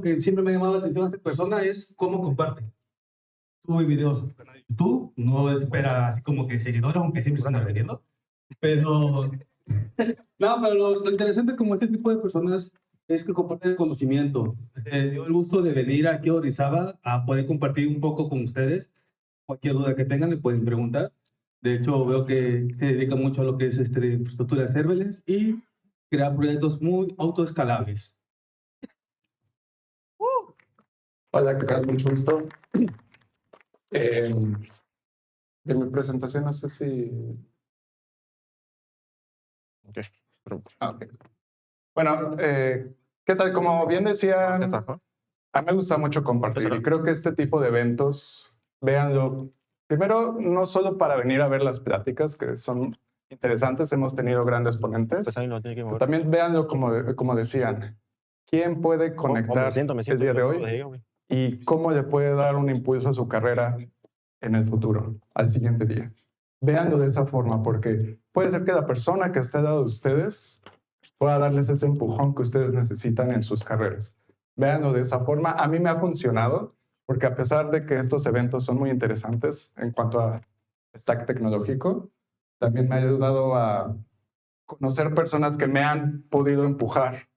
Que siempre me ha llamado la atención a esta persona es cómo comparte. Sube videos en su canal de YouTube, no espera así como que seguidores, aunque siempre están agradeciendo, pero no, pero lo interesante como este tipo de personas es que comparten conocimiento. Dio el gusto de venir aquí a Orizaba a poder compartir un poco con ustedes. Cualquier duda que tengan le pueden preguntar. De hecho, veo que se dedica mucho a lo que es infraestructura de serverless y crear proyectos muy autoescalables. Hola, ¿qué tal? Mucho gusto. En mi presentación, no sé si... Ok, pero- Ok. Bueno, ¿qué tal? Como bien decían, a mí me gusta mucho compartir y creo que este tipo de eventos, véanlo, primero, no solo para venir a ver las pláticas, que son interesantes, hemos tenido grandes ponentes, Pues ahí no tiene que pero mover. también véanlo como decían, ¿quién puede conectar Me el siento día de yo hoy de ella, güey. y cómo le puede dar un impulso a su carrera en el futuro, al siguiente día? Véanlo de esa forma, porque puede ser que la persona que esté al lado de ustedes pueda darles ese empujón que ustedes necesitan en sus carreras. Véanlo de esa forma. A mí me ha funcionado, porque a pesar de que estos eventos son muy interesantes en cuanto a stack tecnológico, también me ha ayudado a conocer personas que me han podido empujar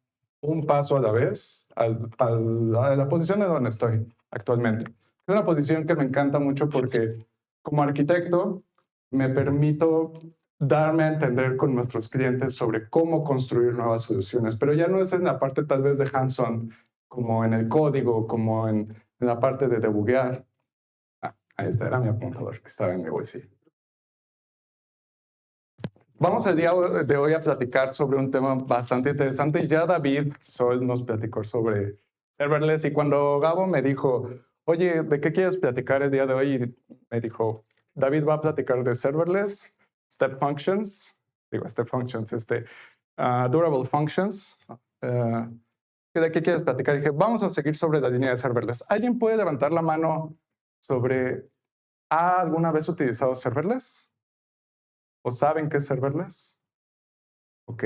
un paso a la vez a la posición en donde estoy actualmente. Es una posición que me encanta mucho porque como arquitecto me permito darme a entender con nuestros clientes sobre cómo construir nuevas soluciones, pero ya no es en la parte tal vez de hands-on, como en el código, como en la parte de debuguear. Ahí está, era mi apuntador que estaba en mi bolsillo. Vamos el día de hoy a platicar sobre un tema bastante interesante. Ya David Sol nos platicó sobre serverless y cuando Gabo me dijo, oye, ¿de qué quieres platicar el día de hoy? Y me dijo, David va a platicar de serverless, durable functions. ¿De qué quieres platicar? Y dije, vamos a seguir sobre la línea de serverless. ¿Alguien puede levantar la mano sobre, ¿ha alguna vez utilizado serverless? ¿O saben qué es serverless? Ok,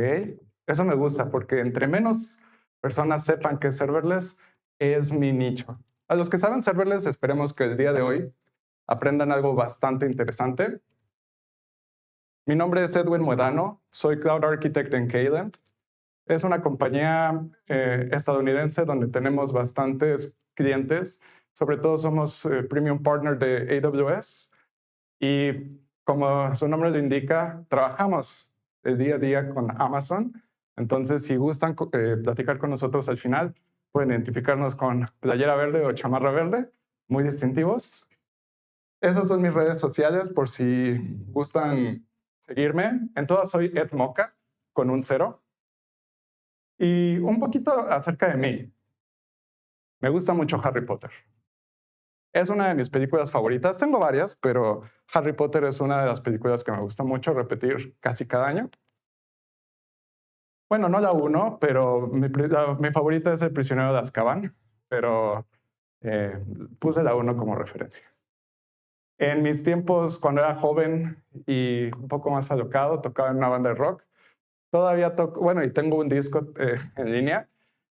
eso me gusta porque entre menos personas sepan qué es serverless, es mi nicho. A los que saben serverless, esperemos que el día de hoy aprendan algo bastante interesante. Mi nombre es Edwin Muedano, soy Cloud Architect en Cadent. Es una compañía estadounidense donde tenemos bastantes clientes. Sobre todo somos Premium Partner de AWS y como su nombre lo indica, trabajamos el día a día con Amazon. Entonces, si gustan platicar con nosotros al final, pueden identificarnos con playera verde o chamarra verde, muy distintivos. Esas son mis redes sociales por si gustan seguirme. En todas soy Ed Moca, con un 0. Y un poquito acerca de mí. Me gusta mucho Harry Potter. Es una de mis películas favoritas. Tengo varias, pero Harry Potter es una de las películas que me gusta mucho repetir casi cada año. Bueno, no la uno, pero mi favorita es El prisionero de Azkaban, pero puse la uno como referencia. En mis tiempos, cuando era joven y un poco más alocado, tocaba en una banda de rock. Todavía toco, bueno, y tengo un disco en línea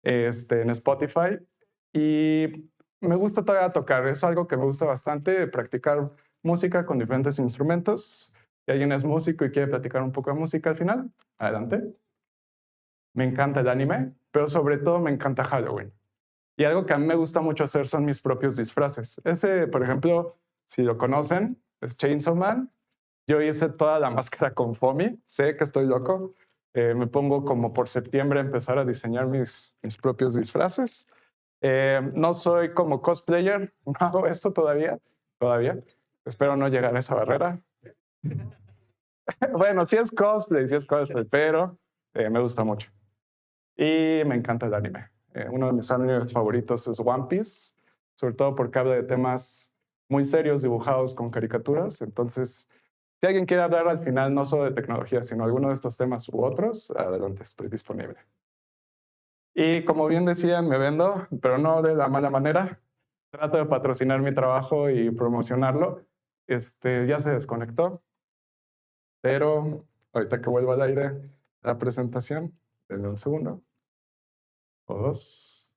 en Spotify y me gusta todavía tocar. Es algo que me gusta bastante, practicar música con diferentes instrumentos. Si alguien es músico y quiere platicar un poco de música al final, adelante. Me encanta el anime, pero sobre todo me encanta Halloween. Y algo que a mí me gusta mucho hacer son mis propios disfraces. Ese, por ejemplo, si lo conocen, es Chainsaw Man. Yo hice toda la máscara con Fomi. Sé que estoy loco. Me pongo como por septiembre a empezar a diseñar mis propios disfraces. No soy como cosplayer, no hago eso todavía. Espero no llegar a esa barrera. Bueno, sí es cosplay, pero me gusta mucho. Y me encanta el anime. Uno de mis animes favoritos es One Piece, sobre todo porque habla de temas muy serios dibujados con caricaturas. Entonces, si alguien quiere hablar al final no solo de tecnología, sino alguno de estos temas u otros, adelante, estoy disponible. Y como bien decían, me vendo, pero no de la mala manera. Trato de patrocinar mi trabajo y promocionarlo. Ya se desconectó, pero ahorita que vuelva al aire la presentación, denme un segundo o dos.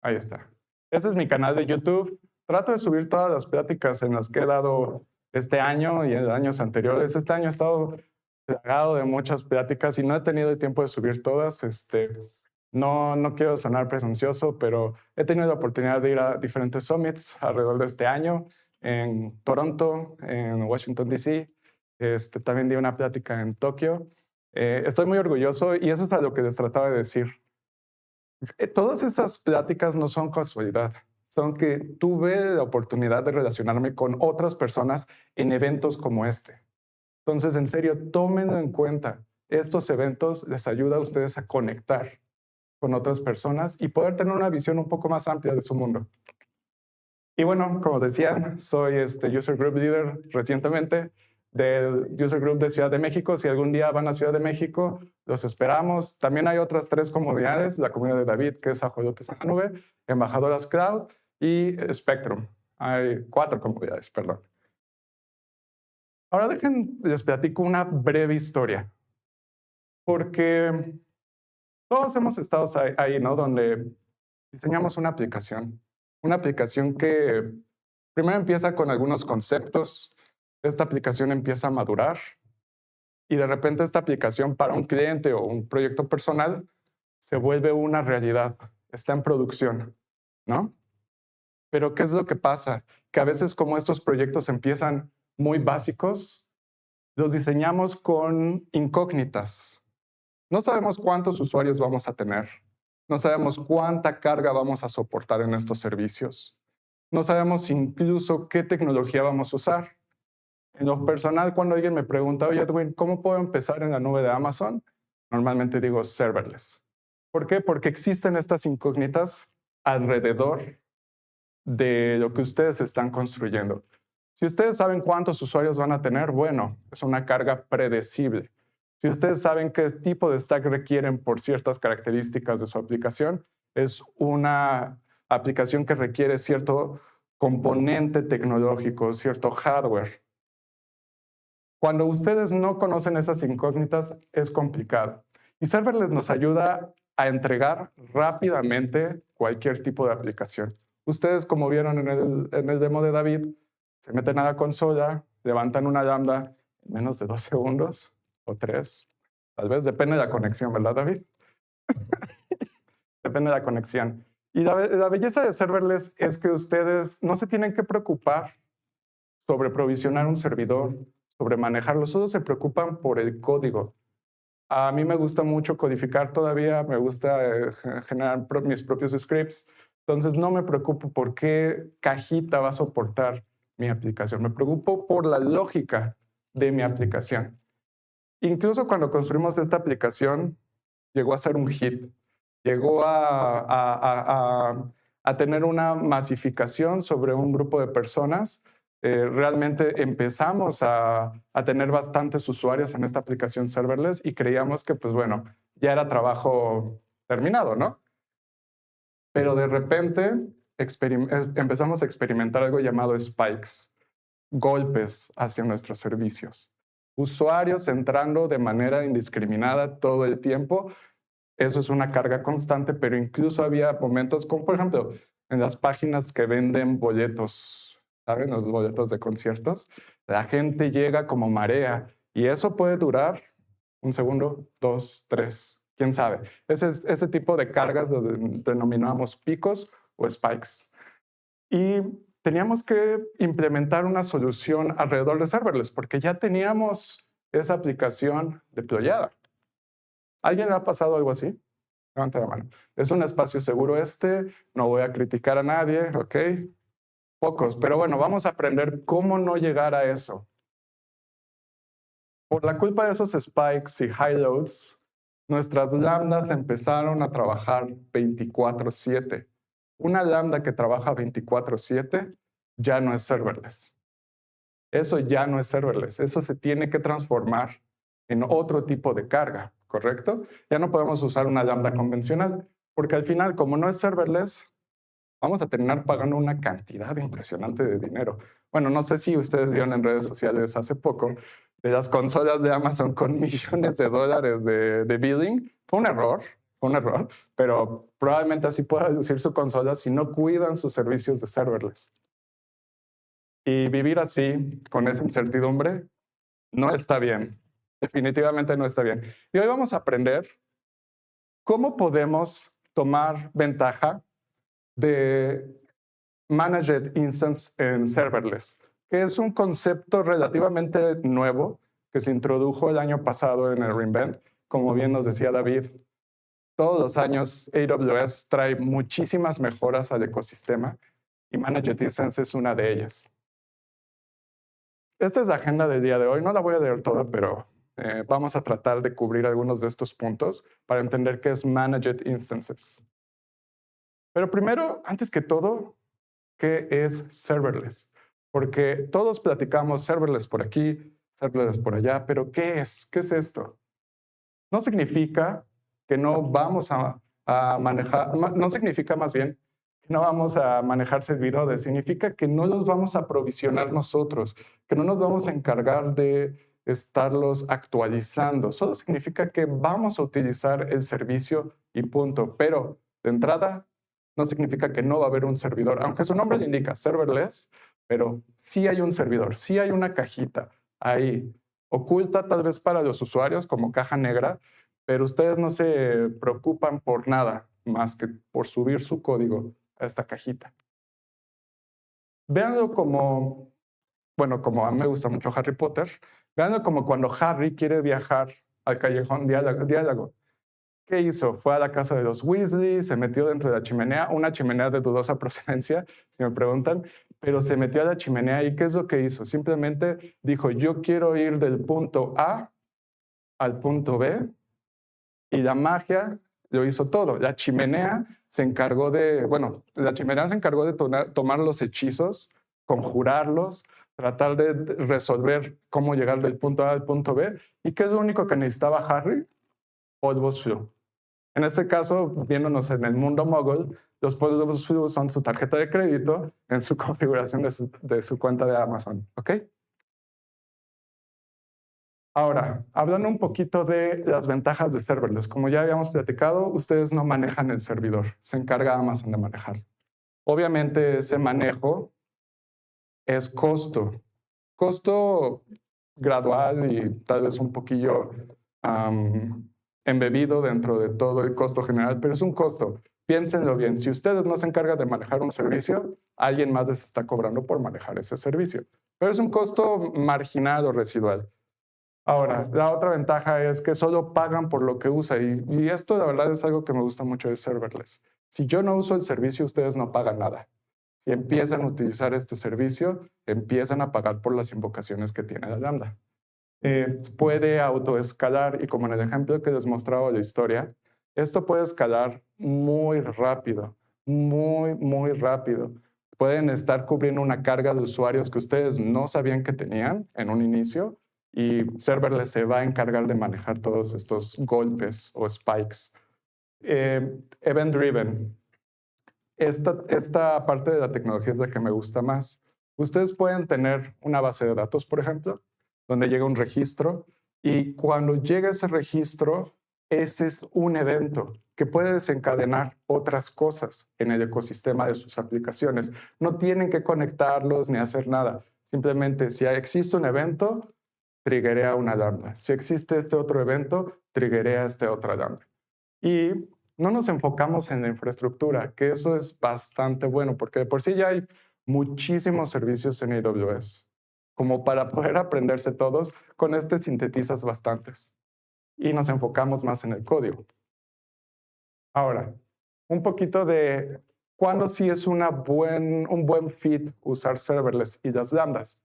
Ahí está. Ese es mi canal de YouTube. Trato de subir todas las pláticas en las que he dado este año y en años anteriores. Este año he estado plagado de muchas pláticas y no he tenido el tiempo de subir todas. No quiero sonar presuncioso, pero he tenido la oportunidad de ir a diferentes summits alrededor de este año, en Toronto, en Washington, D.C. También di una plática en Tokio. Estoy muy orgulloso y eso es a lo que les trataba de decir. Todas esas pláticas no son casualidad, son que tuve la oportunidad de relacionarme con otras personas en eventos como este. Entonces, en serio, tómenlo en cuenta. Estos eventos les ayudan a ustedes a conectar con otras personas y poder tener una visión un poco más amplia de su mundo. Y bueno, como decía, soy User Group Leader recientemente del User Group de Ciudad de México. Si algún día van a Ciudad de México, los esperamos. También hay otras 3 comunidades, la comunidad de David, que es Ajolotes en la Nube, Embajadoras Cloud y Spectrum. Hay 4 comunidades, perdón. Ahora les platico una breve historia, porque todos hemos estado ahí, ¿no? Donde diseñamos una aplicación que primero empieza con algunos conceptos, esta aplicación empieza a madurar y de repente esta aplicación para un cliente o un proyecto personal se vuelve una realidad, está en producción, ¿no? Pero ¿qué es lo que pasa? Que a veces como estos proyectos empiezan muy básicos, los diseñamos con incógnitas. No sabemos cuántos usuarios vamos a tener. No sabemos cuánta carga vamos a soportar en estos servicios. No sabemos incluso qué tecnología vamos a usar. En lo personal, cuando alguien me pregunta, oye, Edwin, ¿cómo puedo empezar en la nube de Amazon? Normalmente digo serverless. ¿Por qué? Porque existen estas incógnitas alrededor de lo que ustedes están construyendo. Si ustedes saben cuántos usuarios van a tener, bueno, es una carga predecible. Si ustedes saben qué tipo de stack requieren por ciertas características de su aplicación, es una aplicación que requiere cierto componente tecnológico, cierto hardware. Cuando ustedes no conocen esas incógnitas, es complicado. Y serverless nos ayuda a entregar rápidamente cualquier tipo de aplicación. Ustedes, como vieron en el demo de David, se meten a la consola, levantan una lambda en menos de 2 segundos o 3. Tal vez depende de la conexión, ¿verdad, David? Depende de la conexión. Y la belleza de serverless es que ustedes no se tienen que preocupar sobre provisionar un servidor, sobre manejarlo, solo se preocupan por el código. A mí me gusta mucho codificar todavía, me gusta generar mis propios scripts, entonces no me preocupo por qué cajita va a soportar mi aplicación, me preocupo por la lógica de mi aplicación. Incluso cuando construimos esta aplicación, llegó a ser un hit, llegó a tener una masificación sobre un grupo de personas. Realmente empezamos a tener bastantes usuarios en esta aplicación serverless y creíamos que, pues bueno, ya era trabajo terminado, ¿no? Pero de repente empezamos a experimentar algo llamado spikes, golpes hacia nuestros servicios. Usuarios entrando de manera indiscriminada todo el tiempo. Eso es una carga constante, pero incluso había momentos como, por ejemplo, en las páginas que venden boletos, ¿saben? Los boletos de conciertos. La gente llega como marea y eso puede durar 1 segundo, 2, 3, quién sabe. Ese tipo de cargas lo denominamos picos o spikes. Y teníamos que implementar una solución alrededor de serverless porque ya teníamos esa aplicación deployada. ¿Alguien le ha pasado algo así? Levanta la mano. Es un espacio seguro no voy a criticar a nadie, ¿ok? Pocos, pero bueno, vamos a aprender cómo no llegar a eso. Por la culpa de esos spikes y high loads, nuestras lambdas empezaron a trabajar 24/7. Una lambda que trabaja 24/7 ya no es serverless. Eso ya no es serverless. Eso se tiene que transformar en otro tipo de carga, ¿correcto? Ya no podemos usar una lambda convencional, porque al final, como no es serverless, vamos a terminar pagando una cantidad impresionante de dinero. Bueno, no sé si ustedes vieron en redes sociales hace poco de las consolas de Amazon con millones de dólares de billing. Fue un error, fue un error, pero probablemente así pueda lucir su consola si no cuidan sus servicios de serverless. Y vivir así, con esa incertidumbre, no está bien. Definitivamente no está bien. Y hoy vamos a aprender cómo podemos tomar ventaja de Managed Instance en serverless, que es un concepto relativamente nuevo que se introdujo el año pasado en el reInvent. Como bien nos decía David, todos los años AWS trae muchísimas mejoras al ecosistema y Managed Instance es una de ellas. Esta es la agenda del día de hoy. No la voy a leer toda, pero vamos a tratar de cubrir algunos de estos puntos para entender qué es Managed Instances. Pero primero, antes que todo, ¿qué es serverless? Porque todos platicamos serverless por aquí, serverless por allá, pero ¿qué es? ¿Qué es esto? No significa que no vamos a manejar, no significa más bien que no vamos a manejar servidores, significa que no los vamos a provisionar nosotros, que no nos vamos a encargar de estarlos actualizando. Solo significa que vamos a utilizar el servicio y punto. Pero de entrada, no significa que no va a haber un servidor, aunque su nombre lo indica, serverless, pero sí hay un servidor, sí hay una cajita ahí, oculta tal vez para los usuarios como caja negra, pero ustedes no se preocupan por nada más que por subir su código a esta cajita. Véanlo como, bueno, como a mí me gusta mucho Harry Potter, véanlo como cuando Harry quiere viajar al callejón Diálogo. ¿Qué hizo? Fue a la casa de los Weasley, se metió dentro de la chimenea, una chimenea de dudosa procedencia, si me preguntan, pero se metió a la chimenea y ¿qué es lo que hizo? Simplemente dijo, yo quiero ir del punto A al punto B y la magia lo hizo todo. La chimenea se encargó de, bueno, la chimenea se encargó de tomar los hechizos, conjurarlos, tratar de resolver cómo llegar del punto A al punto B. ¿Y qué es lo único que necesitaba Harry? Polvos Flu. En este caso, viéndonos en el mundo Muggle, los polvos Flu son su tarjeta de crédito en su configuración de su cuenta de Amazon. ¿Ok? Ahora, hablando un poquito de las ventajas de serverless. Como ya habíamos platicado, ustedes no manejan el servidor. Se encarga Amazon de manejarlo. Obviamente, ese manejo es costo. Costo gradual y tal vez un poquillo embebido dentro de todo el costo general, pero es un costo. Piénsenlo bien, si ustedes no se encargan de manejar un servicio, alguien más les está cobrando por manejar ese servicio. Pero es un costo marginal o residual. Ahora, la otra ventaja es que solo pagan por lo que usa y esto la verdad es algo que me gusta mucho de serverless. Si yo no uso el servicio, ustedes no pagan nada. Si empiezan a utilizar este servicio, empiezan a pagar por las invocaciones que tiene la Lambda. Puede autoescalar y como en el ejemplo que les mostraba la historia, esto puede escalar muy rápido, muy rápido. Pueden estar cubriendo una carga de usuarios que ustedes no sabían que tenían en un inicio y serverless se va a encargar de manejar todos estos golpes o spikes. Event Driven. Esta parte de la tecnología es la que me gusta más. Ustedes pueden tener una base de datos, por ejemplo, donde llega un registro y cuando llega ese registro, ese es un evento que puede desencadenar otras cosas en el ecosistema de sus aplicaciones. No tienen que conectarlos ni hacer nada. Simplemente, si existe un evento, triggerea una alarma. Si existe este otro evento, triggerea esta otra alarma. Y no nos enfocamos en la infraestructura, que eso es bastante bueno, porque de por sí ya hay muchísimos servicios en AWS. Como para poder aprenderse todos, con este sintetizas bastantes. Y nos enfocamos más en el código. Ahora, un poquito de cuándo sí es un buen fit usar serverless y las lambdas.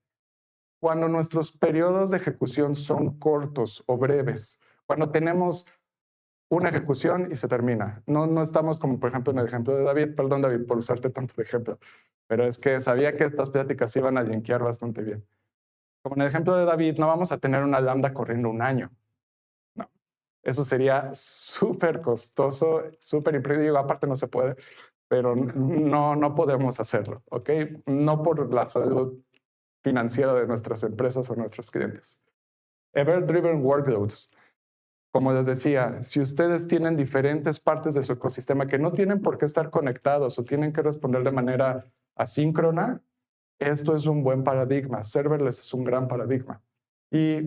Cuando nuestros periodos de ejecución son cortos o breves. Cuando tenemos una ejecución y se termina. No estamos como, por ejemplo, en el ejemplo de David. Perdón, David, por usarte tanto de ejemplo. Pero es que sabía que estas pláticas iban a linkear bastante bien. Como en el ejemplo de David, no vamos a tener una lambda corriendo un año. No. Eso sería súper costoso, súper impreciso. Aparte no se puede, pero no podemos hacerlo, ¿ok? No por la salud financiera de nuestras empresas o nuestros clientes. Event-driven workloads. Como les decía, si ustedes tienen diferentes partes de su ecosistema que no tienen por qué estar conectados o tienen que responder de manera asíncrona, esto es un buen paradigma. Serverless es un gran paradigma. Y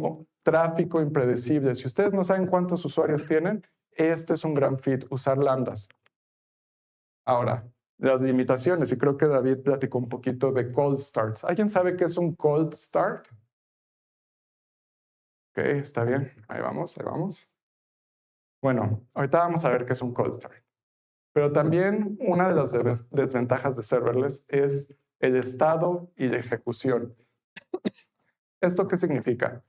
tráfico impredecible. Si ustedes no saben cuántos usuarios tienen, este es un gran fit, usar lambdas. Ahora, las limitaciones, y creo que David platicó un poquito de cold starts. ¿Alguien sabe qué es un cold start? Ok, está bien. Ahí vamos, ahí vamos. Bueno, ahorita vamos a ver qué es un cold start. Pero también una de las desventajas de serverless es el estado y la ejecución. ¿Esto qué significa?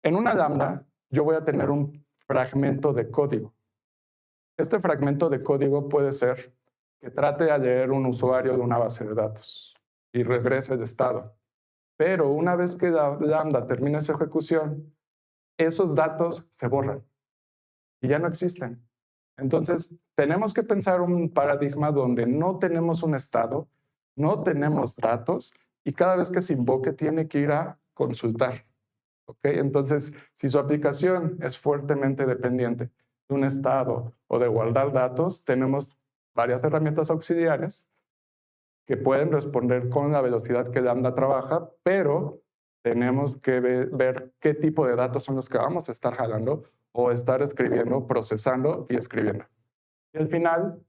En una lambda, yo voy a tener un fragmento de código. Este fragmento de código puede ser que trate de leer un usuario de una base de datos y regrese el estado. Pero una vez que la lambda termine su ejecución, esos datos se borran y ya no existen. Entonces, tenemos que pensar un paradigma donde no tenemos un estado, no tenemos datos y cada vez que se invoque tiene que ir a consultar. ¿Okay? Entonces, si su aplicación es fuertemente dependiente de un estado o de guardar datos, tenemos varias herramientas auxiliares que pueden responder con la velocidad que Lambda trabaja, pero tenemos que ver qué tipo de datos son los que vamos a estar jalando o estar escribiendo, procesando y escribiendo. Y al final,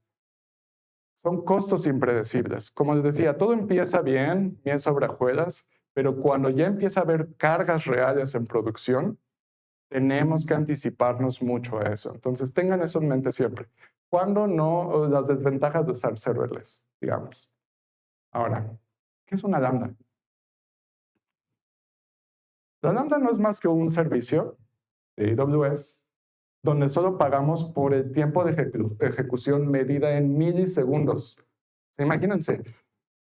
son costos impredecibles. Como les decía, todo empieza bien, bien sobre hojuelas, pero cuando ya empieza a haber cargas reales en producción, tenemos que anticiparnos mucho a eso. Entonces, tengan eso en mente siempre. ¿Cuándo no? Las desventajas de usar serverless, digamos. Ahora, ¿qué es una lambda? La lambda no es más que un servicio de AWS donde solo pagamos por el tiempo de ejecución medida en milisegundos. Imagínense,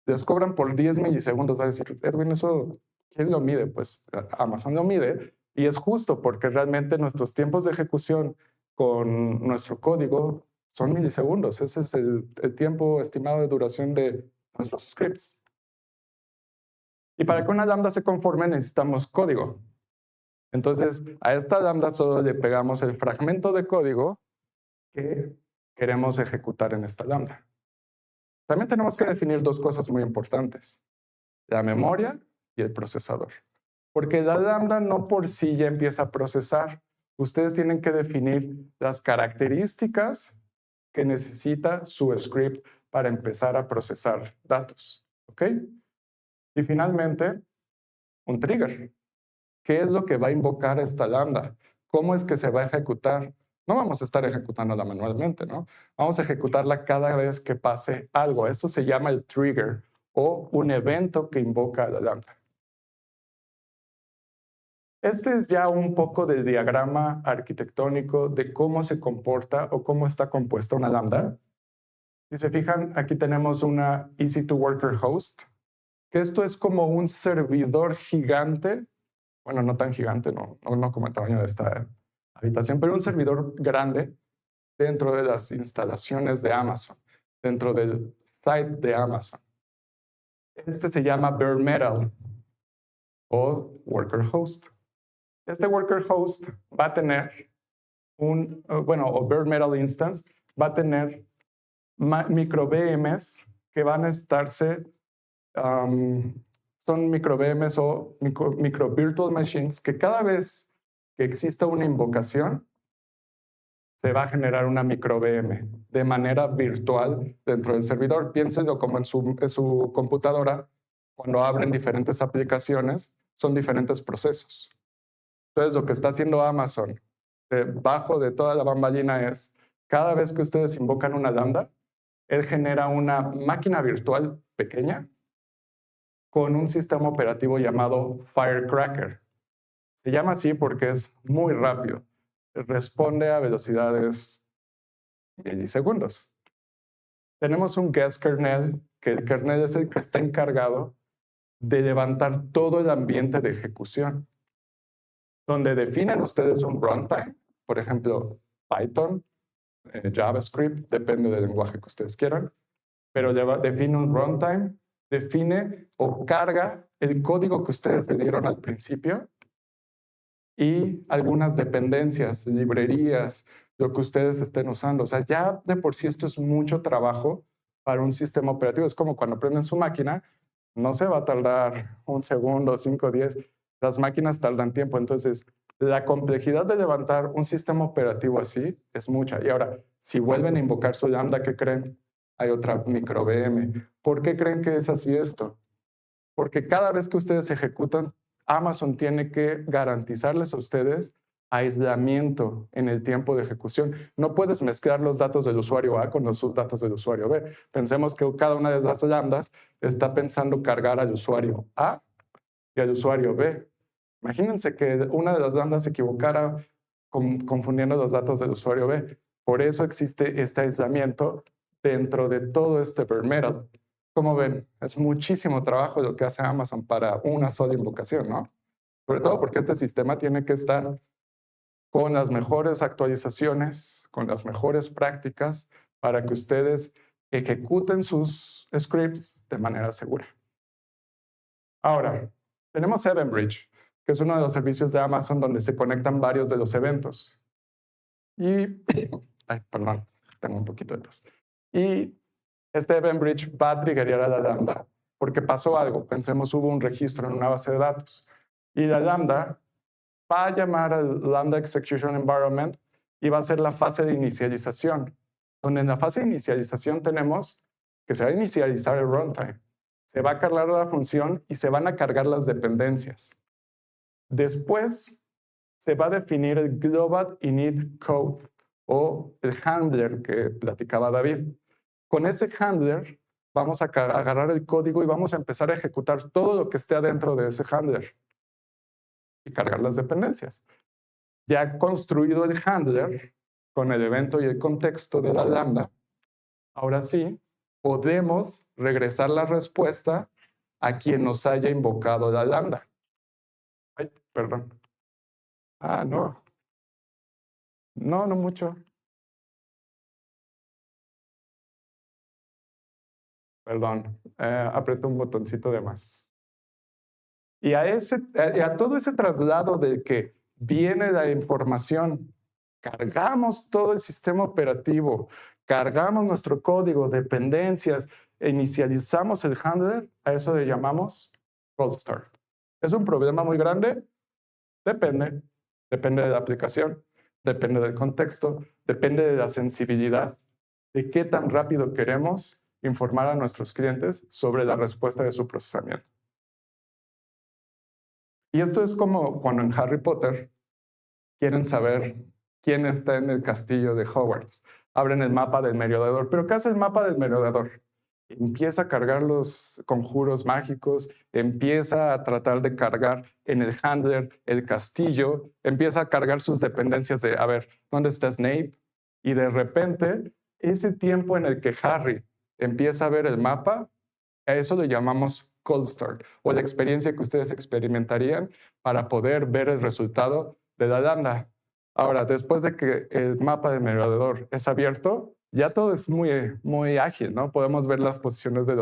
les cobran por 10 milisegundos. Va a decir, Edwin, ¿eso quién lo mide? Pues Amazon lo mide y es justo porque realmente nuestros tiempos de ejecución con nuestro código son milisegundos. Ese es el tiempo estimado de duración de nuestros scripts. Y para que una lambda se conforme necesitamos código. Entonces, a esta lambda solo le pegamos el fragmento de código que queremos ejecutar en esta lambda. También tenemos que definir dos cosas muy importantes: la memoria y el procesador. Porque la lambda no por sí ya empieza a procesar. Ustedes tienen que definir las características que necesita su script para empezar a procesar datos. ¿Ok? Y finalmente, un trigger. ¿Qué es lo que va a invocar esta lambda? ¿Cómo es que se va a ejecutar? No vamos a estar ejecutándola manualmente, ¿no? Vamos a ejecutarla cada vez que pase algo. Esto se llama el trigger o un evento que invoca a la lambda. Este es ya un poco del diagrama arquitectónico de cómo se comporta o cómo está compuesta una lambda. Si se fijan, aquí tenemos una EC2 host, que esto es como un servidor gigante. Bueno, no tan gigante, no como el tamaño de esta habitación, pero un servidor grande dentro de las instalaciones de Amazon, dentro del site de Amazon. Este se llama bare metal o worker host. Este worker host va a tener o bare metal instance, va a tener micro VMs que van a estarse, son micro VMs o micro virtual machines que cada vez que exista una invocación, se va a generar una micro VM de manera virtual dentro del servidor. Piénsenlo como en su computadora, cuando abren diferentes aplicaciones, son diferentes procesos. Entonces, lo que está haciendo Amazon debajo de toda la bambalina es, cada vez que ustedes invocan una lambda, él genera una máquina virtual pequeña con un sistema operativo llamado Firecracker. Se llama así porque es muy rápido. Responde a velocidades milisegundos. Tenemos un guest kernel, que el kernel es el que está encargado de levantar todo el ambiente de ejecución, donde definen ustedes un runtime, por ejemplo, Python, JavaScript, depende del lenguaje que ustedes quieran, pero define un runtime, define o carga el código que ustedes le dieron al principio y algunas dependencias, librerías, lo que ustedes estén usando. O sea, ya de por sí esto es mucho trabajo para un sistema operativo. Es como cuando prenden su máquina, no se va a tardar 1 segundo, 5, 10. Las máquinas tardan tiempo. Entonces, la complejidad de levantar un sistema operativo así es mucha. Y ahora, si vuelven a invocar su Lambda, ¿qué creen? Hay otra micro VM. ¿Por qué creen que es así esto? Porque cada vez que ustedes ejecutan, Amazon tiene que garantizarles a ustedes aislamiento en el tiempo de ejecución. No puedes mezclar los datos del usuario A con los datos del usuario B. Pensemos que cada una de esas lambdas está pensando cargar al usuario A y al usuario B. Imagínense que una de las lambdas se equivocara confundiendo los datos del usuario B. Por eso existe este aislamiento dentro de todo este bare metal. Como ven, es muchísimo trabajo lo que hace Amazon para una sola invocación, ¿no? Sobre todo porque este sistema tiene que estar con las mejores actualizaciones, con las mejores prácticas para que ustedes ejecuten sus scripts de manera segura. Ahora, tenemos EventBridge, que es uno de los servicios de Amazon donde se conectan varios de los eventos. Y, ay, perdón, tengo un poquito de tos. Y este EventBridge va a triggerar a la Lambda, porque pasó algo. Pensemos, hubo un registro en una base de datos. Y la Lambda va a llamar al Lambda Execution Environment y va a ser la fase de inicialización, donde en la fase de inicialización tenemos que se va a inicializar el runtime. Se va a cargar la función y se van a cargar las dependencias. Después se va a definir el Global Init Code o el handler que platicaba David. Con ese handler vamos a agarrar el código y vamos a empezar a ejecutar todo lo que esté adentro de ese handler y cargar las dependencias. Ya construido el handler con el evento y el contexto de la lambda, ahora sí podemos regresar la respuesta a quien nos haya invocado la lambda. Ay, perdón. Ah, no. No mucho. Perdón, aprieto un botoncito de más. Y a todo ese traslado de que viene la información, cargamos todo el sistema operativo, cargamos nuestro código, dependencias, e inicializamos el handler, a eso le llamamos cold start. ¿Es un problema muy grande? Depende. Depende de la aplicación, depende del contexto, depende de la sensibilidad, de qué tan rápido queremos informar a nuestros clientes sobre la respuesta de su procesamiento. Y esto es como cuando en Harry Potter quieren saber quién está en el castillo de Hogwarts. Abren el mapa del merodeador. ¿Pero qué hace el mapa del merodeador? Empieza a cargar los conjuros mágicos, empieza a tratar de cargar en el handler el castillo, empieza a cargar sus dependencias de, a ver, ¿dónde está Snape? Y de repente, ese tiempo en el que Harry empieza a ver el mapa, a eso le llamamos cold start, o la experiencia que ustedes experimentarían para poder ver el resultado de la lambda. Ahora, después de que el mapa del merodeador es abierto, ya todo es muy ágil, ¿no? Podemos ver las posiciones de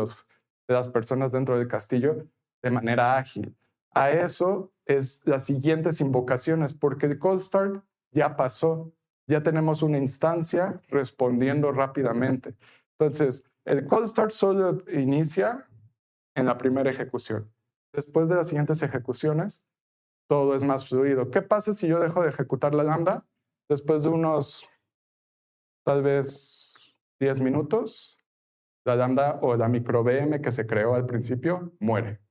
las personas dentro del castillo de manera ágil. A eso es las siguientes invocaciones, porque el cold start ya pasó, ya tenemos una instancia respondiendo rápidamente. Entonces, el cold start solo inicia en la primera ejecución. Después de las siguientes ejecuciones, todo es más fluido. ¿Qué pasa si yo dejo de ejecutar la lambda? Después de unos, tal vez, 10 minutos, la lambda o la micro VM que se creó al principio muere,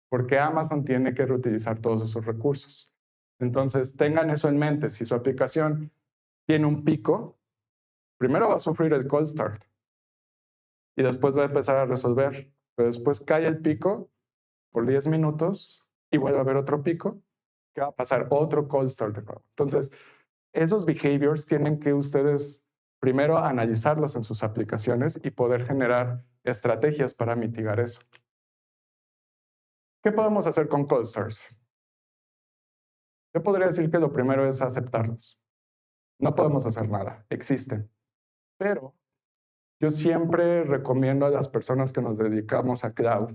porque Amazon tiene que reutilizar todos esos recursos. Entonces, tengan eso en mente. Si su aplicación tiene un pico, primero va a sufrir el cold start y después va a empezar a resolver. Pero después cae el pico por 10 minutos y vuelve a haber otro pico, que va a pasar otro cold start de nuevo. Entonces, esos behaviors tienen que ustedes primero analizarlos en sus aplicaciones y poder generar estrategias para mitigar eso. ¿Qué podemos hacer con cold starts? Yo podría decir que lo primero es aceptarlos. No podemos hacer nada, existen. Pero yo siempre recomiendo a las personas que nos dedicamos a cloud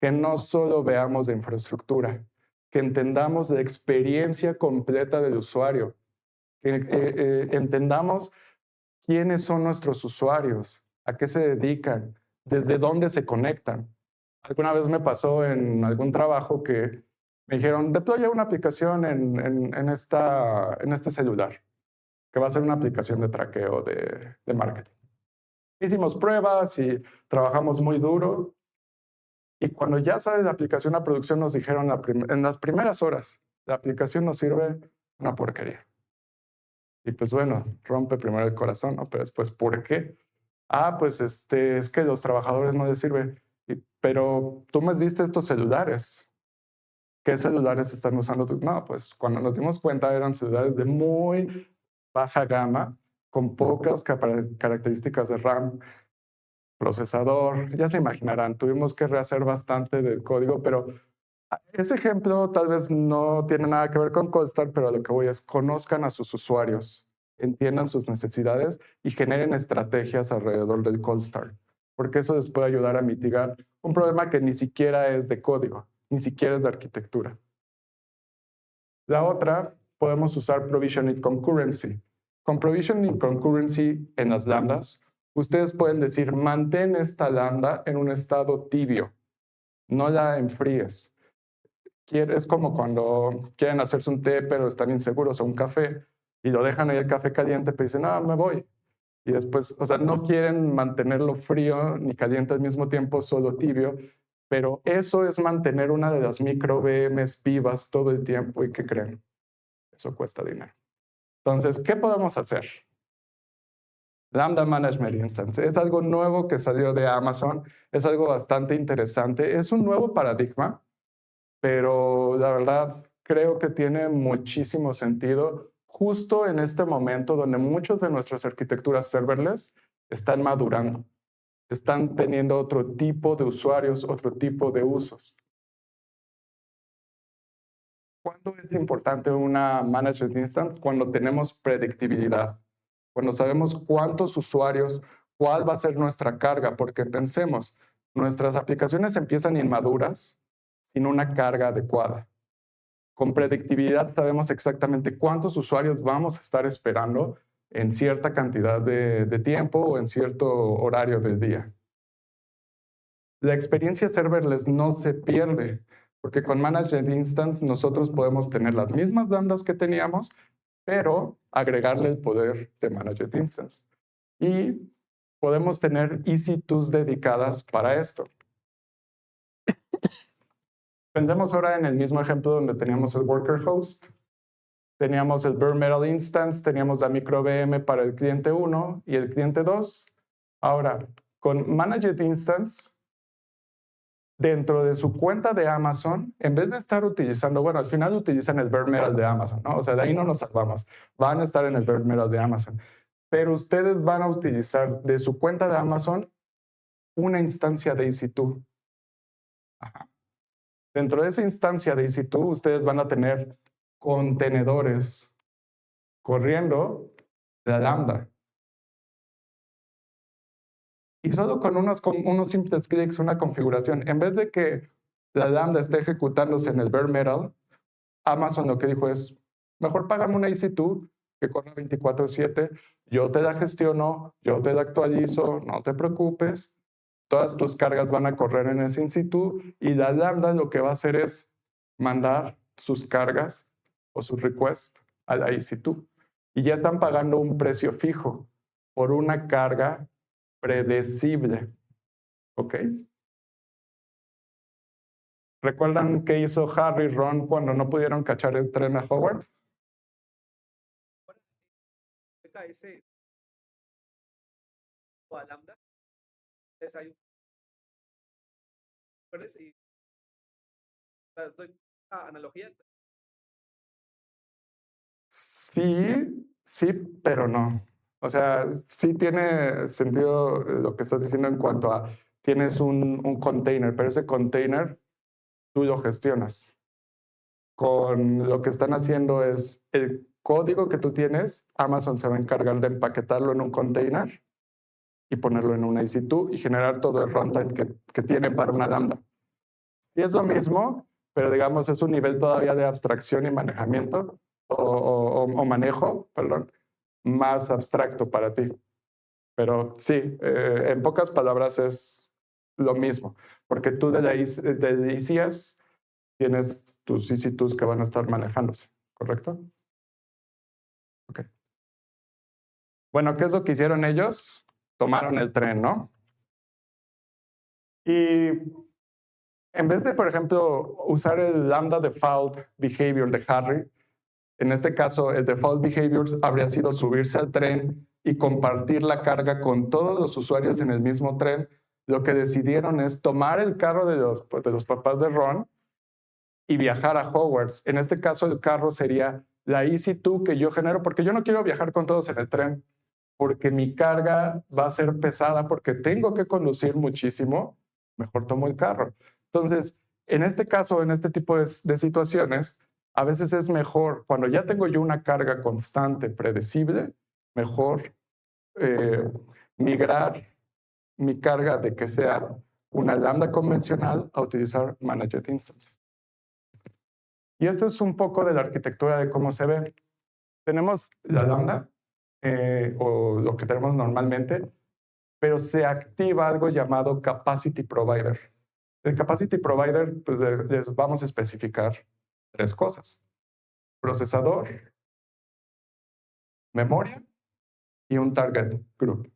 que no solo veamos de infraestructura, que entendamos la experiencia completa del usuario, que entendamos quiénes son nuestros usuarios, a qué se dedican, desde dónde se conectan. Alguna vez me pasó en algún trabajo que me dijeron, deploya una aplicación en este celular, que va a ser una aplicación de traqueo de marketing. Hicimos pruebas y trabajamos muy duro. Y cuando ya sale la aplicación a producción, nos dijeron en las primeras horas, la aplicación nos sirve una porquería. Y pues bueno, rompe primero el corazón, ¿no? Pero después, ¿por qué? Pues es que los trabajadores no les sirve. Pero tú me diste estos celulares. ¿Qué celulares están usando tú? No, pues cuando nos dimos cuenta eran celulares de muy baja gama, con pocas características de RAM, procesador. Ya se imaginarán, tuvimos que rehacer bastante del código, pero ese ejemplo tal vez no tiene nada que ver con Coldstar, pero a lo que voy es conozcan a sus usuarios, entiendan sus necesidades y generen estrategias alrededor del Coldstar, porque eso les puede ayudar a mitigar un problema que ni siquiera es de código, ni siquiera es de arquitectura. La otra, podemos usar Provisioning Concurrency. Con Provisioning Concurrency en las lambdas, ustedes pueden decir, mantén esta lambda en un estado tibio, no la enfríes. Es como cuando quieren hacerse un té, pero están inseguros, o un café, y lo dejan ahí el café caliente, pero dicen, me voy. Y después, o sea, no quieren mantenerlo frío ni caliente al mismo tiempo, solo tibio, pero eso es mantener una de las micro VMs vivas todo el tiempo. ¿Y qué creen? Eso cuesta dinero. Entonces, ¿qué podemos hacer? Lambda Management Instance es algo nuevo que salió de Amazon, es algo bastante interesante, es un nuevo paradigma, pero la verdad creo que tiene muchísimo sentido justo en este momento donde muchas de nuestras arquitecturas serverless están madurando, están teniendo otro tipo de usuarios, otro tipo de usos. ¿Cuándo es importante una Managed Instance? Cuando tenemos predictibilidad, cuando sabemos cuántos usuarios, cuál va a ser nuestra carga, porque pensemos, nuestras aplicaciones empiezan inmaduras sin una carga adecuada. Con predictibilidad sabemos exactamente cuántos usuarios vamos a estar esperando en cierta cantidad de tiempo o en cierto horario del día. La experiencia serverless no se pierde, porque con Managed Instance nosotros podemos tener las mismas lambdas que teníamos, pero agregarle el poder de Managed Instance. Y podemos tener EC2s dedicadas para esto. Pensemos ahora en el mismo ejemplo donde teníamos el worker host, teníamos el bare metal instance, teníamos la micro VM para el cliente 1 y el cliente 2. Ahora, con Managed Instance, dentro de su cuenta de Amazon, en vez de estar utilizando, bueno, al final utilizan el bare metal de Amazon, ¿no? O sea, de ahí no nos salvamos. Van a estar en el bare metal de Amazon. Pero ustedes van a utilizar de su cuenta de Amazon una instancia de EC2. Ajá. Dentro de esa instancia de EC2, ustedes van a tener contenedores corriendo la lambda. Y solo con unos simples clics, una configuración, en vez de que la lambda esté ejecutándose en el bare metal, Amazon lo que dijo es, mejor págame una EC2 que corra 24/7, yo te la gestiono, yo te la actualizo, no te preocupes, todas tus cargas van a correr en ese EC2 y la lambda lo que va a hacer es mandar sus cargas o sus requests a la EC2. Y ya están pagando un precio fijo por una carga predecible. ¿Ok? ¿Recuerdan qué hizo Harry y Ron cuando no pudieron cachar el tren a Howard? Ese o a lambda es ahí y doy analogía. Sí, pero no. O sea, sí tiene sentido lo que estás diciendo en cuanto a tienes un container, pero ese container tú lo gestionas. Con lo que están haciendo es el código que tú tienes, Amazon se va a encargar de empaquetarlo en un container y ponerlo en una EC2 y generar todo el runtime que tiene para una lambda. Y es lo mismo, pero digamos es un nivel todavía de abstracción y manejamiento o manejo, perdón, más abstracto para ti. Pero sí, en pocas palabras es lo mismo, porque tú de ICS tienes tus EC2s que van a estar manejándose, ¿correcto? Ok. Bueno, ¿qué es lo que hicieron ellos? Tomaron el tren, ¿no? Y en vez de, por ejemplo, usar el lambda default behavior de Harry, en este caso el default behavior habría sido subirse al tren y compartir la carga con todos los usuarios en el mismo tren. Lo que decidieron es tomar el carro de los papás de Ron y viajar a Hogwarts. En este caso el carro sería la EC2 que yo genero, porque yo no quiero viajar con todos en el tren, porque mi carga va a ser pesada, porque tengo que conducir muchísimo, mejor tomo el carro. Entonces, en este caso, en este tipo de situaciones, a veces es mejor, cuando ya tengo yo una carga constante, predecible, mejor migrar mi carga de que sea una lambda convencional a utilizar Managed Instances. Y esto es un poco de la arquitectura de cómo se ve. Tenemos la lambda, o lo que tenemos normalmente, pero se activa algo llamado Capacity Provider. El Capacity Provider, pues les vamos a especificar 3 cosas: procesador, memoria y un target group.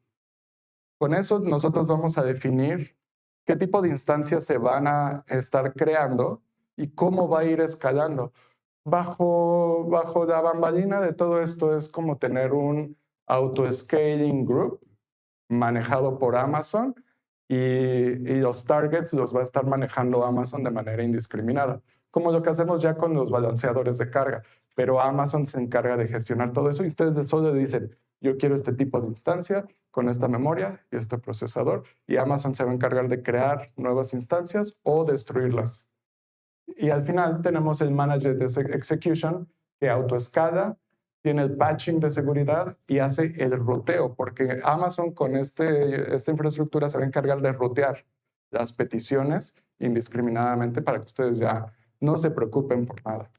Con eso nosotros vamos a definir qué tipo de instancias se van a estar creando y cómo va a ir escalando. Bajo la bambalina de todo esto es como tener un auto-scaling group manejado por Amazon y los targets los va a estar manejando Amazon de manera indiscriminada, como lo que hacemos ya con los balanceadores de carga, pero Amazon se encarga de gestionar todo eso y ustedes solo le dicen, yo quiero este tipo de instancia con esta memoria y este procesador, y Amazon se va a encargar de crear nuevas instancias o destruirlas. Y al final tenemos el Managed Execution que autoescala, tiene el patching de seguridad y hace el ruteo, porque Amazon con esta infraestructura se va a encargar de rutear las peticiones indiscriminadamente para que ustedes ya no se preocupen por nada.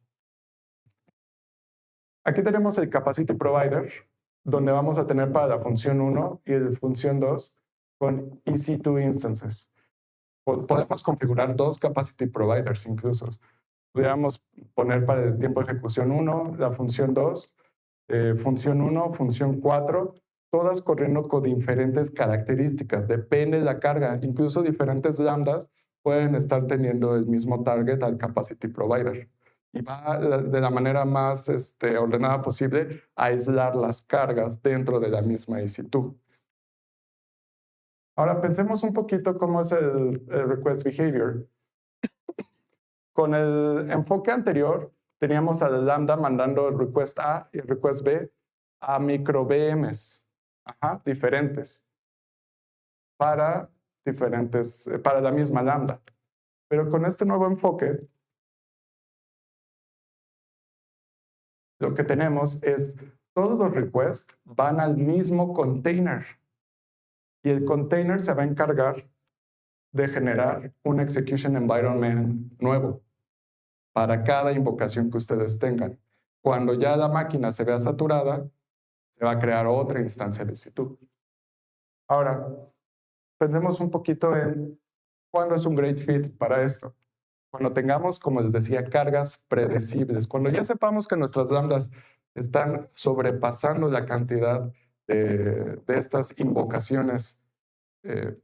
Aquí tenemos el Capacity Provider, donde vamos a tener para la función 1 y la función 2 con EC2 instances. Podemos configurar 2 Capacity Providers incluso. Podríamos poner para el tiempo de ejecución 1, la función 2, función 1, función 4, todas corriendo con diferentes características. Depende de la carga. Incluso diferentes lambdas pueden estar teniendo el mismo target al Capacity Provider. Y va de la manera más ordenada posible a aislar las cargas dentro de la misma EC2. Ahora pensemos un poquito cómo es el request behavior. Con el enfoque anterior, teníamos a la lambda mandando el request A y el request B a micro VMs diferentes para la misma lambda. Pero con este nuevo enfoque, lo que tenemos es todos los requests van al mismo container. Y el container se va a encargar de generar un execution environment nuevo para cada invocación que ustedes tengan. Cuando ya la máquina se vea saturada, se va a crear otra instancia de EC2. Ahora, pensemos un poquito en cuándo es un great fit para esto. Cuando tengamos, como les decía, cargas predecibles, cuando ya sepamos que nuestras lambdas están sobrepasando la cantidad de estas invocaciones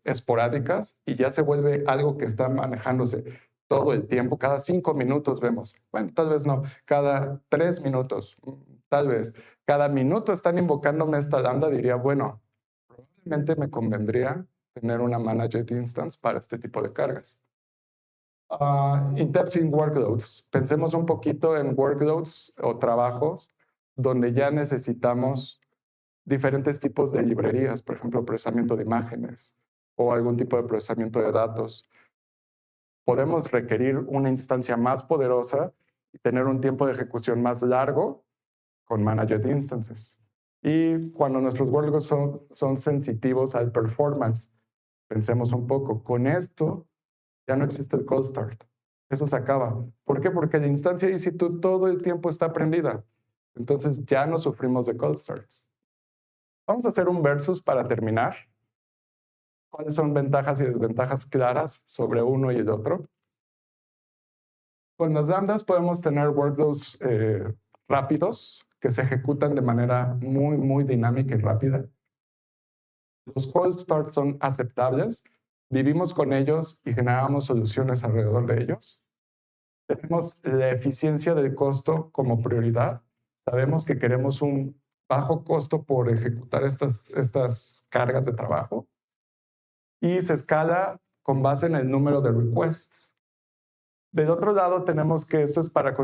esporádicas y ya se vuelve algo que está manejándose todo el tiempo. Cada 5 minutos vemos, bueno, tal vez no, cada 3 minutos, tal vez. Cada minuto están invocándome esta lambda, diría, bueno, probablemente me convendría tener una managed instance para este tipo de cargas. Indexing workloads. Pensemos un poquito en workloads o trabajos donde ya necesitamos diferentes tipos de librerías, por ejemplo, procesamiento de imágenes o algún tipo de procesamiento de datos. Podemos requerir una instancia más poderosa y tener un tiempo de ejecución más largo con Managed Instances. Y cuando nuestros workloads son sensitivos al performance, pensemos un poco, con esto ya no existe el cold start. eso se acaba. ¿Por qué? Porque la instancia EC2 todo el tiempo está prendida. Entonces ya no sufrimos de cold starts. Vamos a hacer un versus para terminar. ¿Cuáles son ventajas y desventajas claras sobre uno y el otro? Con las lambdas podemos tener workloads rápidos que se ejecutan de manera muy dinámica y rápida. Los cold starts son aceptables, vivimos con ellos y generamos soluciones alrededor de ellos. Tenemos la eficiencia del costo como prioridad. Sabemos que queremos un bajo costo por ejecutar estas cargas de trabajo. Y se escala con base en el número de requests. Del otro lado tenemos que esto es para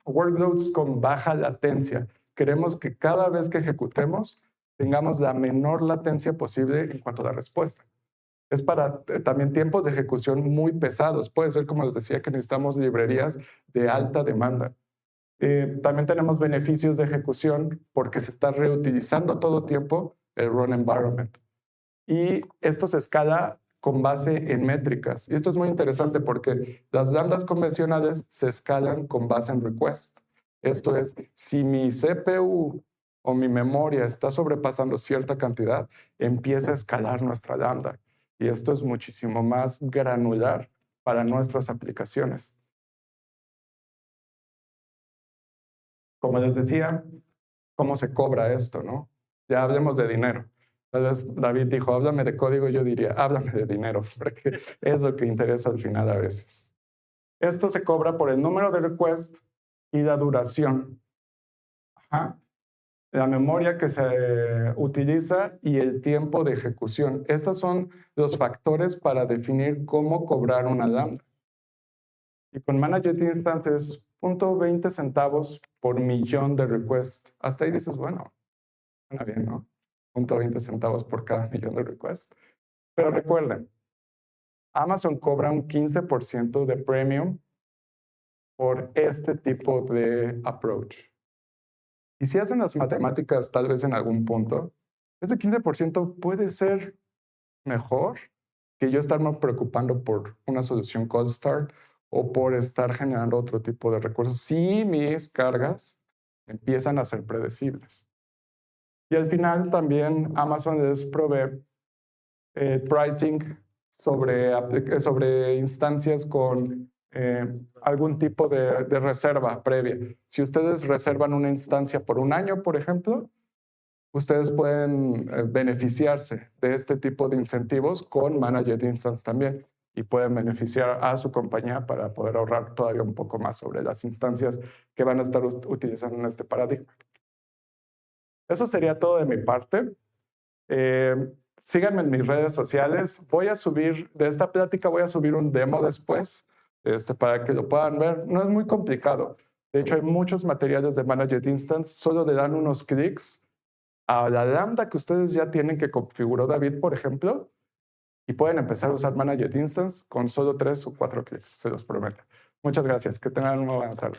workloads con baja latencia. Queremos que cada vez que ejecutemos tengamos la menor latencia posible en cuanto a la respuesta. Es para también tiempos de ejecución muy pesados. Puede ser, como les decía, que necesitamos librerías de alta demanda. También tenemos beneficios de ejecución porque se está reutilizando todo tiempo el run environment. Y esto se escala con base en métricas. Y esto es muy interesante porque las lambdas convencionales se escalan con base en request. Esto es, si mi CPU o mi memoria está sobrepasando cierta cantidad, empieza a escalar nuestra lambda. Y esto es muchísimo más granular para nuestras aplicaciones. Como les decía, ¿cómo se cobra esto, no? Ya hablemos de dinero. Tal vez David dijo, háblame de código, yo diría, háblame de dinero, porque es lo que interesa al final a veces. Esto se cobra por el número de request y la duración. Ajá. La memoria que se utiliza y el tiempo de ejecución. Estos son los factores para definir cómo cobrar una lambda. Y con Managed Instance es 0.20 centavos por millón de requests. Hasta ahí dices, bueno, suena bien, ¿no? 0.20 centavos por cada millón de requests. Pero recuerden, Amazon cobra un 15% de premium por este tipo de approach. Y si hacen las matemáticas tal vez en algún punto, ese 15% puede ser mejor que yo estarme preocupando por una solución cold start o por estar generando otro tipo de recursos si mis cargas empiezan a ser predecibles. Y al final también Amazon les provee pricing sobre instancias con algún tipo de reserva previa. Si ustedes reservan una instancia por un año, por ejemplo, ustedes pueden beneficiarse de este tipo de incentivos con Managed Instance también y pueden beneficiar a su compañía para poder ahorrar todavía un poco más sobre las instancias que van a estar utilizando en este paradigma. Eso sería todo de mi parte. Síganme en mis redes sociales. Voy a subir, de esta plática voy a subir un demo después para que lo puedan ver. No es muy complicado. De hecho, hay muchos materiales de Managed Instance. Solo le dan unos clics a la lambda que ustedes ya tienen que configuró David, por ejemplo, y pueden empezar a usar Managed Instance con solo 3 o 4 clics, se los prometo. Muchas gracias. Que tengan una buena tarde.